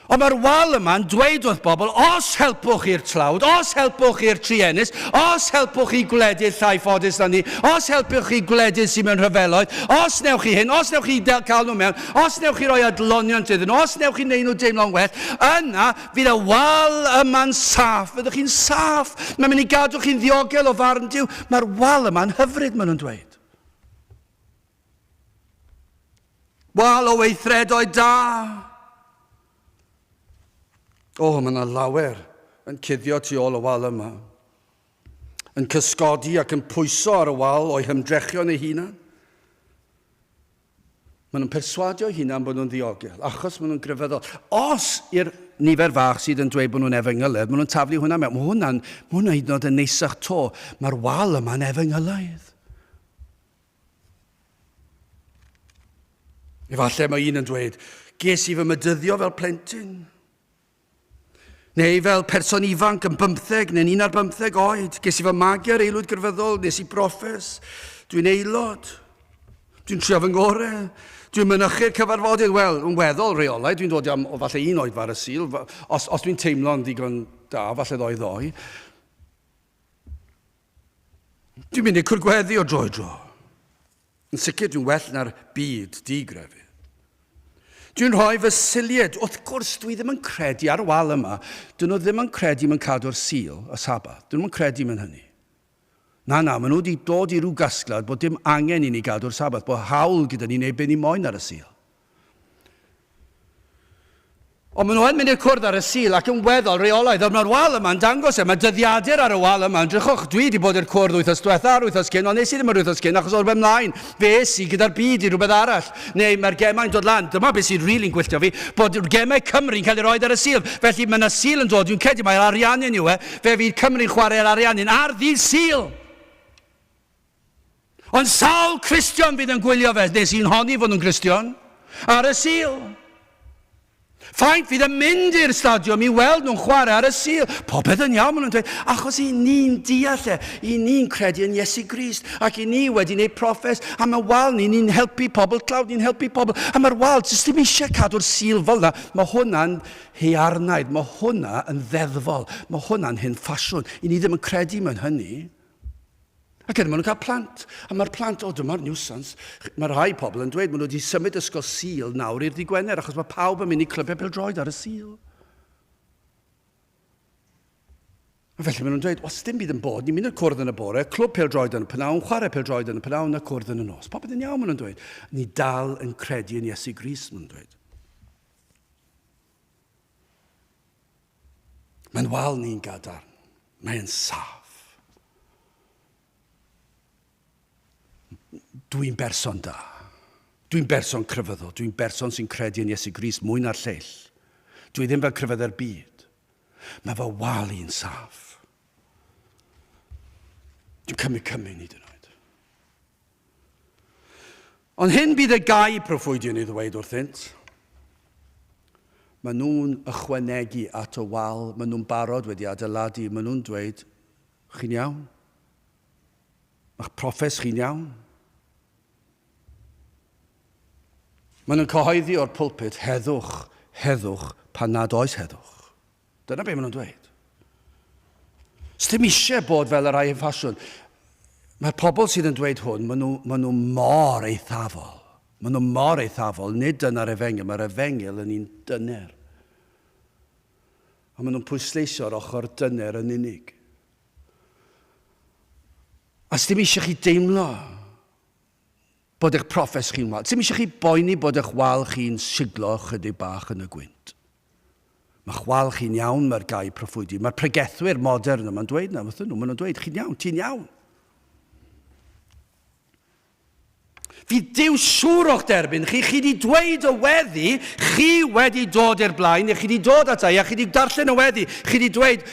Ond mae'r wal yma'n dweud wrth bobl, os helpwch chi'r tlawd, os helpwch chi'r trienus, os helpwch chi gwledydd llai ffodus na ni, os helpwch chi gwledydd sy'n mewn rhyfeloedd, os newch chi hyn, os newch chi cael nhw mewn, os newch chi roi adloniant iddyn nhw, os newch chi neud nhw deimlo'n well, yna fydd y wal yma'n saff, fyddwch chi'n saff, mae'n mynd i gadw chi'n ddiogel o farn Duw, mae'r wal yma'n hyfryd, maen nhw'n dweud. Wal o weithredoedd da. O, mae yna lawer yn cuddio tu ôl y wal yma, yn cysgodi ac yn pwyso ar y wal o'i hymdrechion eu hunan. Maen nhw'n perswadio eu hunan bod nhw'n ddiogel, achos maen nhw'n grefyddol. Os i'r nifer fach sydd yn dweud bod nhw'n efengyloedd, maen nhw'n taflu hwnna mewn. Mae hwnna'n hyd yn oed yn neisach to. Mae'r wal yma'n efengyloedd. Efallai mae un yn dweud, ges i fy mydyddio fel plentyn. Neu fel person ifanc yn 15 neu'n 11 oed. Ges i fy magu ar aelwyd grefyddol, nes i broffes. Dwi'n aelod. Dwi'n trio fy ngorau. Dwi'n mynychu'r cyfarfodydd. Wel, yn weddol reolau, dwi'n dod am o falle un oed ar y Sul. Os dwi'n teimlo'n ddigon da, falle ddoi. Dwi'n mynd i cwrgweddi o dro i dro. Yn sicr dwi'n well na'r byd digrefydd. Dwi'n rhoi fy siliad, wrth gwrs dwi ddim yn credu ar y wal yma, dyn nhw ddim yn credu mewn cadw'r Sul, y Sabath, dyn nhw'n credu mewn hynny. Na, maen nhw wedi dod i rhyw gasglad bod dim angen i ni gadw'r Sabath, bod hawl gyda ni neu be ni moyn ar y Sul. Ond maen nhw yn mynd i'r cwrdd ar y Sul ac yn weddol reolaidd, ond mae'r wal yma'n dangos mae dyddiadur ar y wal yma'n drychwch. Dwi wedi bod i'r cwrdd wythnos diwethaf, wythnos cyn, ond nes i ddim yr wythnos cyn, achos o'r ymlaen, fe esi gyda'r byd i rhywbeth arall. Neu mae'r gemau'n dod lan. Dyma beth sy'n rili'n gwylltio fi, bod gemau Cymru'n cael ei roed ar y Sul. Felly mae yna Sul yn dod, dwi'n credu mae'r ariannu'n yw fe fydd Cymru'n chwarae'r ariannu'n ar ddydd Sul. Ond sawl Cristion fydd yn gwylio fe, nes i'n honni fod nhw'n Cristion, ar y Sul. Ffaint fydd yn mynd i'r stadiwm i weld nhw'n chwarae ar y Sul. Popeth yn iawn, maen nhw'n dweud, achos i ni'n deall i ni'n credu yn Iesu Grist, ac i ni wedi gwneud proffes, a mae wal ni'n helpu pobl tlawd, ni'n helpu pobl, a mae'r wal, jyst ddim eisiau cadw'r Sul fel yna. Mae hwnna'n hearnaid, mae hwnna yn ddeddfol, mae hwnna'n hyn ffasiwn. I ni ddim yn credu mewn hynny. Ac yna maen nhw'n cael plant. A mae'r plant, dyma'r niwsans. Mae rhai pobl yn dweud, maen nhw wedi symud ysgol Sul nawr i'r Ddydd Gwener, achos mae pawb yn mynd i clybiau pêl-droed ar y Sul. A felly maen nhw'n dweud, os dim byd yn bod, ni'n mynd i'r cwrdd yn y bore, clwb pêl-droed yn y pnawn, chwarae pêl-droed yn y pnawn, a cwrdd yn y nos. Popeth yn iawn, maen nhw'n dweud. Ni dal yn credu yn Iesu Grist, maen nhw'n dweud. Mae'n wal ni'n gadarn. Mae'n saff. Dwi'n berson da. Dwi'n berson crefyddol, dwi'n berson sy'n credu yn Iesu Grist mwy na'r lleill. Dwi ddim fel crefyddau'r byd. Mae fy wal i'n saff. Dwi'n cymryd nid yn oed. Ond hyn bydd y gau proffwydion i ddweud wrthynt. Maen nhw'n ychwanegu at y wal, maen nhw'n barod wedi adeiladu, maen nhw'n dweud, chi'n iawn? Mae'ch proffes chi'n iawn? Maen nhw'n cyhoeddi o'r pulpit, heddwch, heddwch, pan nad oes heddwch. Dyna be maen nhw'n dweud. Os ddim eisiau bod fel yr aif ffasiwn, mae'r pobl sydd yn dweud hwn, maen nhw mor eithafol. Maen nhw mor eithafol, nid dyna'r efengil, mae'r efengil yn un dyner. A maen nhw'n pwysleisio ar ochr dyner yn unig. A os ddim eisiau chi deimlo bod eich proffes chi'n wal, ddim eisiau chi boeni bod eich wal chi'n siglo chydig bach yn y gwynt. Mae chwal chi'n iawn, mae'r gau proffwydi. Mae'r pregethwyr modern yma'n dweud na, maen nhw'n dweud, chi'n iawn, ti'n iawn. Fi Dyw siŵr o'ch derbyn chi wedi dweud y weddi, chi wedi dod i'r blaen, chi wedi dod ata i, a chi wedi darllen y weddi, chi wedi dweud,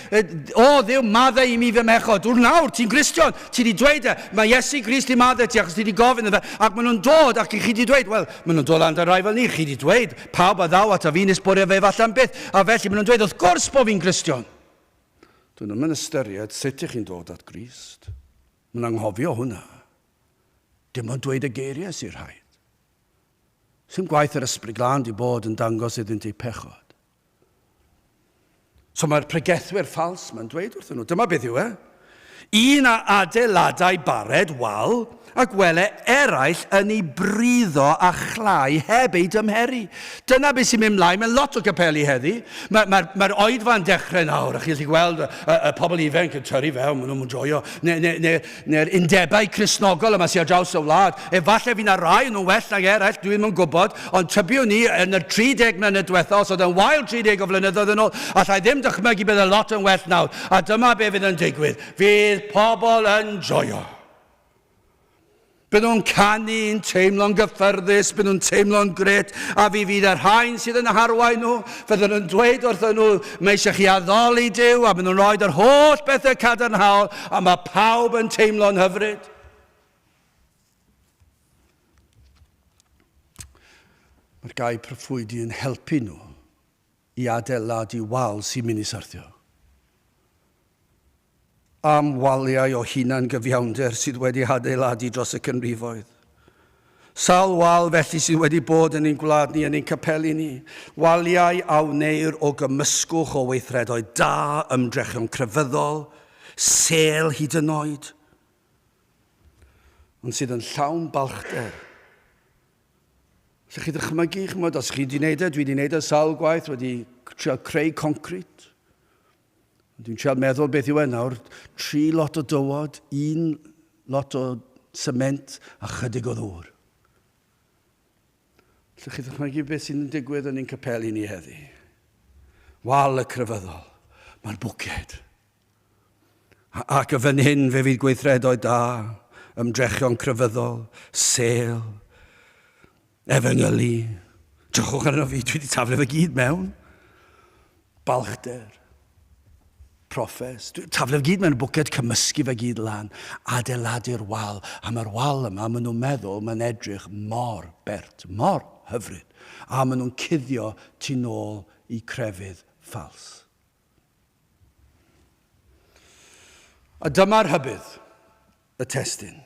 o Dduw, maddau i mi fy mechod, wrth nawr, ti'n Gristion, ti wedi dweud mae Iesu Grist i maddau ti, achos ti wedi gofyn y fe, ac maen nhw'n dod, ac chi wedi dweud, wel, maen nhw'n dod and y rai fel ni, chi wedi dweud, pawb a ddaw at a fi'n esbonio fe falle'n byth, a felly maen nhw'n dweud, wrth gwrs bod fi'n Gristion. Dwi'n ddim yn ystyried sut ych chi'n dod at Grist. Mae'n anghofio hwnna. Dim ond dweud y geiriau sy'n rhaid. Sy'n gwaith yr ysbryd glân di bod yn dangos iddynt eu pechod. So mae'r pregethwyr ffals mae'n dweud wrthyn nhw. Dyma beth yw e. Un a adeiladau bared wal a gwele eraill yn ei bryddo a chlai heb ei dymheri. Dyna beth sy'n mynd mlaen. Mae'n lot o gapeli heddi. Mae'r oedfa'n dechrau nawr. A chi'n gallu gweld y pobl ifanc yn tyrru fewn, maen nhw'n joio. Neu'r undebau Cristnogol yma sy'n ar draws y wlad. Efallai fi'n rai nhw'n well nag eraill, dwi ddim yn gwybod. Ond tybiwn ni yn y 30 mlynedd diwethaf, os oedd yn wael 30 o flynyddoedd yn ôl, allai ddim dychmygu bydd y lot yn well nawr. A dyma be fydd yn digwydd. Fydd pobl yn joio. Bydd nhw'n canu, yn teimlo'n gyffyrddus, bydd nhw'n teimlo'n gret, a fydd yr rhain sydd yn harwain nhw, fydden nhw'n dweud wrthyn nhw, mae eisiau chi addoli Duw, a bydd nhw'n rhoi yr holl bethau cadarnhaol, a mae pawb yn teimlo'n hyfryd. Mae'r gau proffwydi yn helpu nhw i adeiladu wal sy'n mynd i syrthio. Am waliau o hunan gyfiawnder sydd wedi adeiladu dros y canrifoedd. Sawl wal felly sydd wedi bod yn ein gwlad ni, yn ein capeli ni. Waliau awneir o gymysgwch o weithredoedd da, ymdrechion crefyddol, sel hyd yn oed, ond sydd yn llawn balchder. Lle chi ddychmygu, os chi wedi gwneud dwi wedi gwneud sawl gwaith, wedi creu concret. Dwi'n trial meddwl beth yw e nawr, 3 lot o dywod, 1 lot o sement a chydig o ddŵr. Lle chi ddychmygu beth sy'n digwydd yn ein capeli ni heddi? Wal y crefyddol, mae'r bwced. Ac y fan hyn fe fydd gweithredoedd da, ymdrechion crefyddol, sel, efengylu. Diolchwch arno fi, dwi wedi taflu fe gyd mewn. Balchder. Proffes. Taflu fe gyd mewn bwced cymysgu fe gyd lan. Adeiladu'r wal. A mae'r wal yma, maen nhw'n meddwl, mae'n edrych mor bert, mor hyfryd. A maen nhw'n cuddio tu nôl i crefydd ffals. A dyma'r hybydd, y testyn.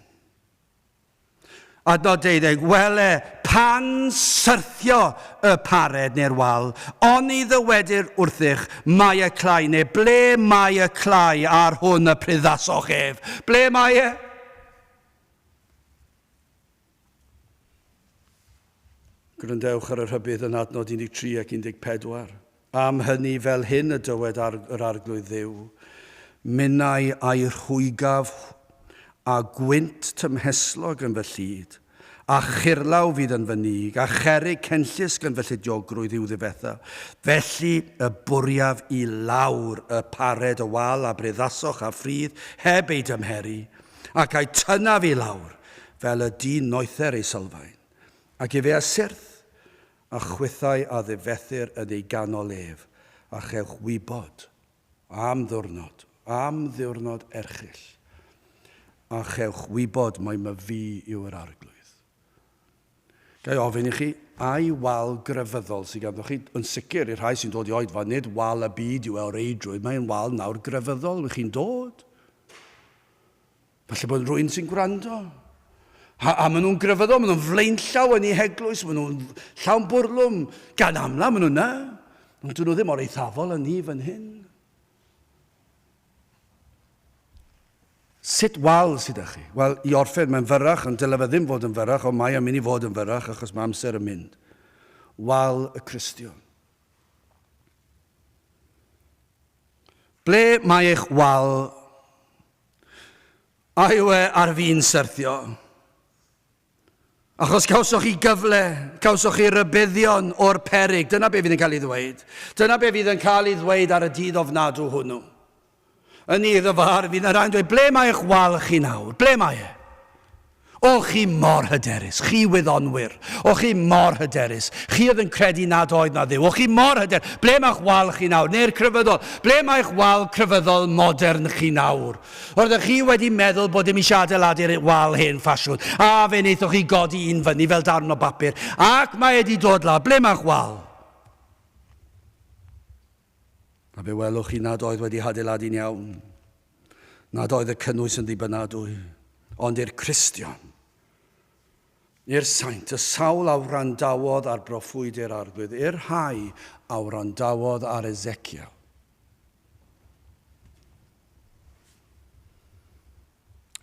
Adnod 12, wele pan syrthio y pared neu'r wal, oni ddywedir wrthych mae y clai, neu ble mae y clai ar hwn y pryddasoch ef? Ble mae e? Grandewch ar y rhybydd yn adnod 13 ac 14. Am hynny fel hyn y dywed yr arglwydd Dduw, minnau a'i rhwygaf a gwynt tymheslog yn fy llyd, a churlaw fydd yn fy nig, a cherig cenllysg yn fy lludiogrwydd i'w ddifetha. Felly y bwriaf i lawr y pared y wal a bryddasoch a ffrydd heb ei dymheri, ac a'i tynaf i lawr fel y dyn noether ei sylfaen. Ac I fe a syrth, a chwythau a ddifethyr yn ei ganol ef, a chewch wybod am ddiwrnod erchyll, a chewch wybod mai my fi yw'r arglwydd. Gai ofyn I chi, ai wal grefyddol sydd ganddoch chi, yn sicr i'r rhai sy'n dod I oed fa, nid wal y byd yw o'r reidrwydd, mae'n wal nawr grefyddol, wych chi'n dod. Falle bod rhywun sy'n gwrando. A maen nhw'n grefyddol, maen nhw'n flaenllaw yn ei heglwys, maen nhw'n llawn bwrlwm, gan amla maen nhw'n na. Ond dyn nhw ddim o'r eithafol yn ni fan hyn. Sut wal sydd â chi? Wel, I orffen mae'n fyrrach, ond dylai fe ddim fod yn fyrrach, ond mae yn mynd I fod yn fyrrach achos mae amser yn mynd. Wal y Cristion. Ble mae eich wal? A yw e ar fi'n syrthio? Achos cawsoch chi gyfle, cawsoch chi rybuddion o'r peryg. Dyna be fydd yn cael ei ddweud. Dyna be fydd yn cael ei ddweud ar y dydd ofnadw hwnnw. Yn iddo far, fydd yna rhaid dweud, ble mae eich wal chi nawr? Ble mae e? O chi mor hyderus, chi wyddonwyr. O chi mor hyderus. Chi oedd yn credu nad oedd na ddiw. O chi mor hyderus. Ble mae'ch wal chi nawr? Neu'r crefyddol. Ble mae'ch wal crefyddol modern chi nawr? Roeddech chi wedi meddwl bod dim eisiau adeiladu'r wal hen ffasiwn. A fe wnaethoch chi godi un fyny fel darn o bapur. Ac mae wedi dod la. Ble mae'ch wal? A fe welwch chi nad oedd wedi adeiladu'n iawn. Nad oedd y cynnwys yn ddibynadwy. Ond i'r Cristion, i'r saint, y sawl awrandawodd ar broffwyd i'r arglwydd, i'r rhai awrandawodd ar Eseciel.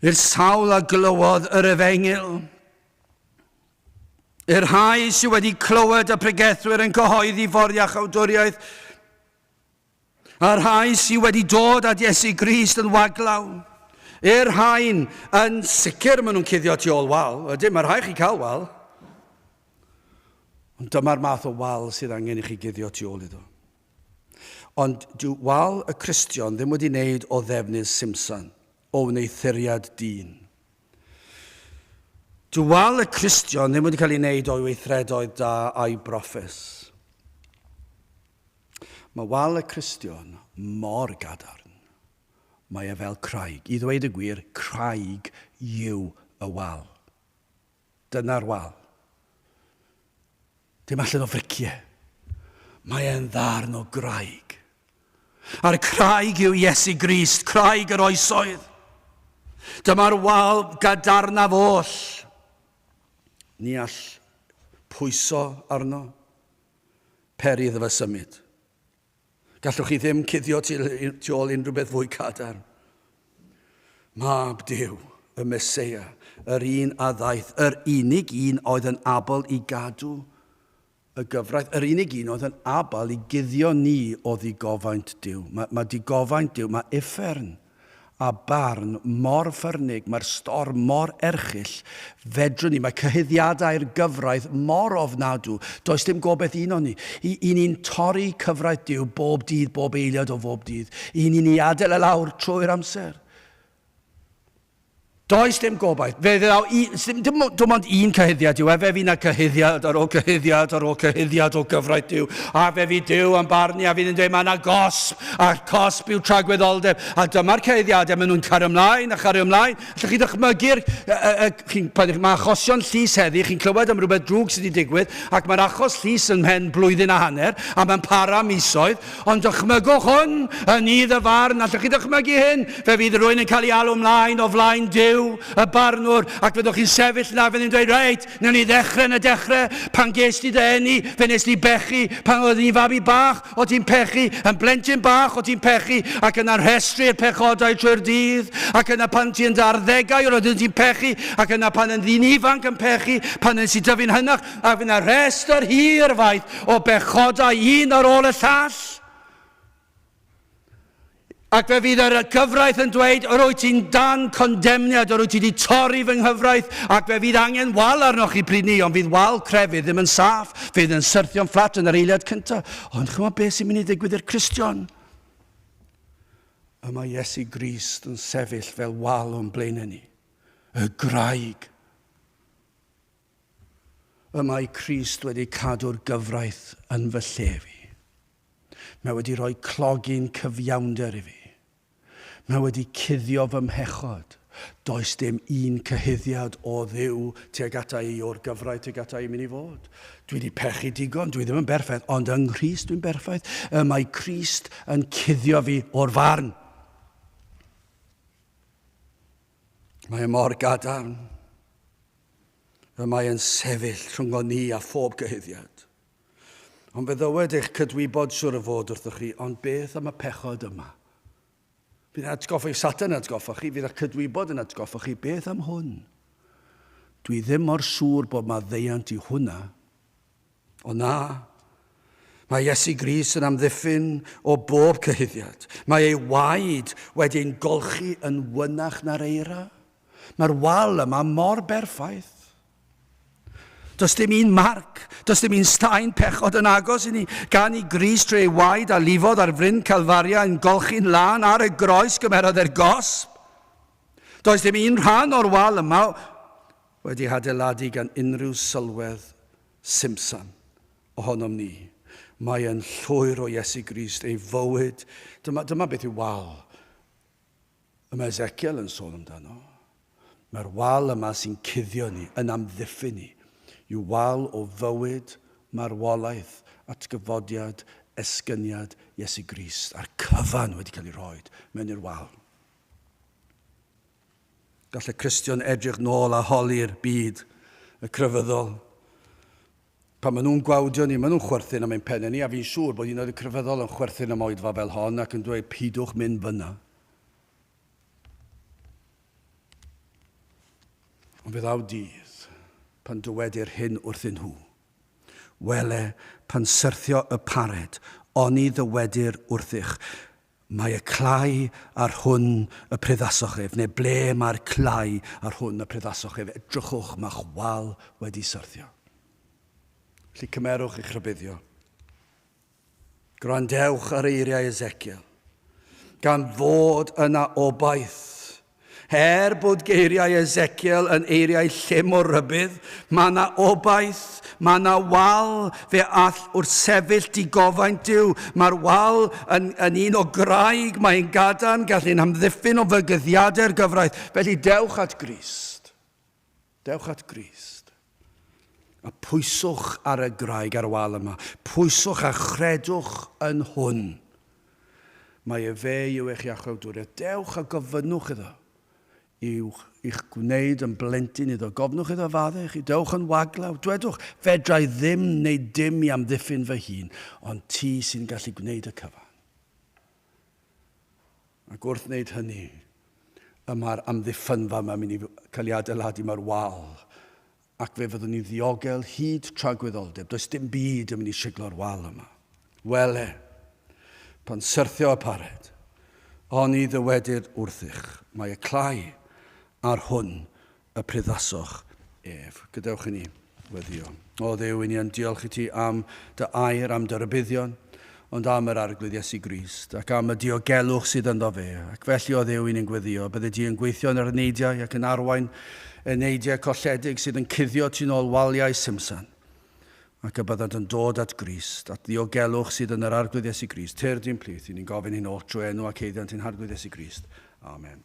I'r sawl a glywodd yr efengil, i'r rhai sydd wedi clywed y pregethwyr yn cyhoeddi foriach awdwriaeth, a'r rhai sydd wedi dod at Iesu Grist yn waglaw, i'r rhain yn sicr maen nhw'n cuddio tu ôl wal. Ydyn, mae'r rhai chi cael wal. Ond dyma'r math o wal sydd angen I chi guddio tu ôl iddo. Ond dyw wal y Cristion ddim wedi wneud o ddefnydd Simson, o wneithuriad dyn. Dyw wal y Cristion ddim wedi cael ei wneud o weithredoedd da a'i broffus. Mae wal y Cristion mor gadarn. Mae e fel craig. I ddweud y gwir, craig yw y wal. Dyna'r wal. Dim allan o friciau. Mae e'n ddarn o graig. A'r craig yw Iesu Grist, craig yr oesoedd. Dyma'r wal gadarnaf oll. Ni all pwyso arno, peri iddo fe symud. Gallwch chi ddim cuddio tu ôl unrhyw beth fwy cadarn. Mab Duw, y Meseia, yr un a ddaeth, yr unig un oedd yn abal I gadw y gyfraith, yr unig un oedd yn abal I guddio ni o ddigofaint Duw. Mae digofaint Duw, mae uffern a barn mor ffyrnig, mae'r storm mor erchyll, fedrwn ni, mae cyhyddiadau'r gyfraith mor ofnadw, does dim gobeith un o'n ni. I ni'n torri cyfraith Duw bob dydd, bob eiliad o bob dydd. I ni'n ei adael lawr trwy'r amser. Does dim gobaith. Dim ond un cyhyddiad yw, fe fi na cyhyddiad ar ôl cyhyddiad ar ôl cyhyddiad o gyfraith Duw. A fe fi Duw yn barnu a fi'n dweud mae yna gosb, a cosb yw tragwyddoldeb. A dyma'r cyhyddiadau, maen nhw'n cario ymlaen a chario ymlaen. Allwch chi ddychmygu'r, mae achosion llys heddi, chi'n clywed am rhywbeth drwg sydd wedi digwydd, ac mae'r achos llys yn mhen blwyddyn a hanner, a mae'n para misoedd, ond dychmygwch hwn yn i ddyfarn, allwch chi ddychmygu hyn, fe fydd rhywun yn cael ei alw ymlaen o flaen Duw, y barnwr, ac fyddwch chi'n sefyll na, fyddwch chi'n dweud, reit, nawn ni ddechrau yn y dechrau, pan ges ti dy eni, fe nes ti bechu, pan oedd ni'n fabi bach, o ti'n pechu, yn blentyn bach, o ti'n pechu, ac yna rhestru'r pechodau trwy'r dydd, ac yna pan ti'n darddegau, roedd ti'n pechu, ac yna pan yn ddyn ifanc yn pechu, pan yn si dyfu'n hynach, ac yna rhestr hir faith o bechodau un ar ôl y llall. Ac fe fydd yr gyfraith yn dweud, yr wyt ti'n dan condemniad, yr wyt ti wedi torri fy nghyfraith, ac fe fydd angen wal arnoch chi pryd ni, ond fydd wal crefydd ddim yn saff, fydd yn syrthio'n fflat yn yr eiliad cyntaf. Ond chymod beth sy'n mynd I ddigwydd i'r Cristion? Y mae Iesu Grist yn sefyll fel wal o'n blaenau ni. Y graig. Y mae Crist wedi cadw'r gyfraith yn fy lle fi. Mae wedi rhoi clogi'n cyfiawnder i fi. Mae wedi cuddio fy mhechod. Does dim un cyhuddiad o Dduw tuag ata i o'r gyfraith tuag ata i mynd i fod. Dwi wedi pechu digon, dwi ddim yn berffaith, ond yng Nghrist dwi'n berffaith. Mae Crist yn cuddio fi o'r farn. Mae mor gadarn. Mae yn sefyll rhwng o ni a phob gyhuddiad. Ond fe ddywed eich cydwybod siwr y fod wrthoch chi, ond beth am y pechod yma? Bydd atgoffa i Satan atgoffa chi, fydd eich cydwybod yn atgoffa chi, beth am hwn? Dwi ddim mor siŵr bod mae ddeiant i hwnna. O na, mae Iesu Grist yn amddiffyn o bob cyhuddiad. Mae ei waed wedi'n golchi yn wynach na'r eira. Mae'r wal yma mor berffaith. Does dim un marc, does dim un staen pechod yn agos i ni, gan i Grist drwy ei waed a lifodd ar fryn Calfaria yn golchi'n lan ar y groes gymerodd e'r gosb. Does dim un rhan o'r wal yma wedi adeiladu gan unrhyw sylwedd Simson ohonom ni. Mae yn llwyr o Iesu Grist, ei fywyd. Dyma beth yw wal. Mae Eseciel yn sôn amdano. Mae'r wal yma sy'n cuddio ni, yn amddiffyn ni. Yw wal o fywyd, marwolaeth, atgyfodiad, esgyniad Iesu Grist. A'r cyfan wedi cael ei roi mewn i'r wal. Gall y Cristion edrych nôl a holi'r byd, y crefyddol. Pan maen nhw'n gwawdio ni, maen nhw'n chwerthin am ein pennau ni, a fi'n siŵr bod un o'r crefyddol yn chwerthin am oedfa fel hon ac yn dweud pidwch mynd fyna. Ond fe ddaw dydd, pan dywedir hyn wrthyn nhw. Wele, pan syrthio y pared, oni ddywedir wrthych, mae y clai ar hwn y pryddasochef, neu ble mae'r clai ar hwn y pryddasochef. Edrychwch, mae'ch wal wedi syrthio. Felly cymerwch i'ch rybuddio. Gwrandewch ar eiriau Eseciel, gan fod yna obaith. Bod geiriau Eseciel yn eiriau llym o rybydd, mae yna obaith, mae yna wal fe all wrth sefyll digofaint Duw. Mae'r wal yn un o graig, mae'n gadarn, gallu'n amddiffyn o fygyddiadau'r gyfraith. Felly dewch at Grist. Dewch at Grist. A pwyswch ar y graig ar y wal yma. Pwyswch a chredwch yn hwn. Mae e fe yw eich iachawdwriaeth. Dewch a gofynnwch iddo. I'ch gwneud yn blentyn iddo. Gofnwch iddo faddech, i dewch yn waglaw. Dwedwch, fedrai ddim neu dim i amddiffyn fy hun, ond ti sy'n gallu gwneud y cyfan. Ac wrth wneud hynny, yma'r amddiffynfa yma'n mynd i cael ei adeiladu mae'r wal. Ac fe fyddwn ni ddiogel hyd tragwyddoldeb. Does dim byd yn mynd i siglo'r wal yma. Wele, pan syrthio y pared, oni ddywedir wrthych, mae y clai ar hwn y pryddasoch ef. Gadewch i ni weddio. O Dduw, i ni yn diolch i ti am dy air, am dy rybuddion, ond am yr arglwydd Iesu Grist, ac am y diogelwch sydd ynddo fe. Ac felly o Dduw, i ni'n gweddio, bydde ti yn gweithio yn yr neidiau ac yn arwain y neidiau colledig sydd yn cuddio tu nôl waliau Simson. Ac y byddant yn dod at Grist, at ddiogelwch sydd yn yr arglwydd Iesu Grist. Tyr di'n plith, i ni'n gofyn i'n ôl trwy enw ac eiddiant i'n arglwydd Iesu Grist. Amen.